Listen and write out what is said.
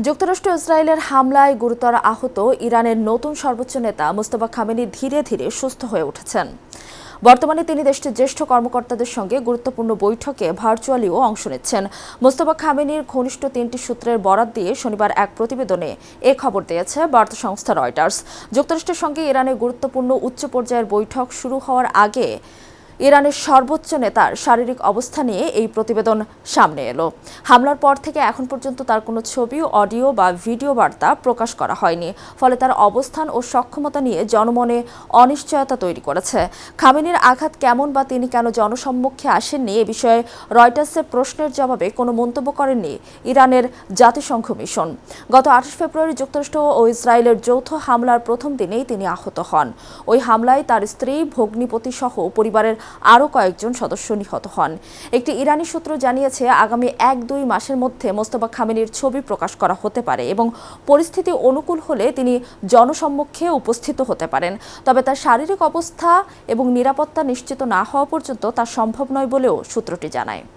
যুক্তরাষ্ট্র ইসরায়েলের হামলায় গুরুতর আহত ইরানের নতুন সর্বোচ্চ নেতা মোস্তফা খামেনি ধীরে ধীরে সুস্থ হয়ে উঠেছেন। বর্তমানে তিনি দেশটির জ্যেষ্ঠ কর্মকর্তাদের সঙ্গে গুরুত্বপূর্ণ বৈঠকে ভার্চুয়ালিও অংশ নিচ্ছেন। মোস্তফা খামেনির ঘনিষ্ঠ 3টি সূত্রের বরাত দিয়ে শনিবার এক প্রতিবেদনে এ খবর দিয়েছে বার্তা সংস্থা রয়টার্স। যুক্তরাষ্ট্রের সঙ্গে ইরানের গুরুত্বপূর্ণ উচ্চ পর্যায়ের বৈঠক শুরু হওয়ার আগে ইরানের সর্বোচ্চ নেতার শারীরিক অবস্থা নিয়ে এই প্রতিবেদন সামনে এলো। হামলার পর থেকে এখন পর্যন্ত তার কোনো ছবি, অডিও বা ভিডিও বার্তা প্রকাশ করা হয়নি, ফলে তার অবস্থান ও সক্ষমতা নিয়ে জনমনে অনিশ্চয়তা তৈরি করেছে। খামেনির আঘাত কেমন বা তিনি কেন জনসম্মুখে আসেননি এ বিষয়ে রয়টার্সের প্রশ্নের জবাবে কোনো মন্তব্য করেননি ইরানের জাতিসংঘ মিশন। গত 28 ফেব্রুয়ারি যুক্তরাষ্ট্র ও ইসরায়েলের যৌথ হামলার প্রথম দিনেই তিনি আহত হন। ওই হামলায় তার স্ত্রী, ভগ্নিপতি সহ পরিবারের আরও কয়েকজন সদস্য নিহত হন। একটি ইরানি সূত্র জানিয়েছে আগামী 1-2 মাসের মধ্যে মোস্তফা খামেনির ছবি প্রকাশ করা হতে পারে এবং পরিস্থিতি অনুকূল হলে তিনি জনসম্মুখে উপস্থিত হতে পারেন। তবে তার শারীরিক অবস্থা এবং নিরাপত্তা নিশ্চিত না হওয়া পর্যন্ত তা সম্ভব নয় বলেও সূত্রটি জানায়।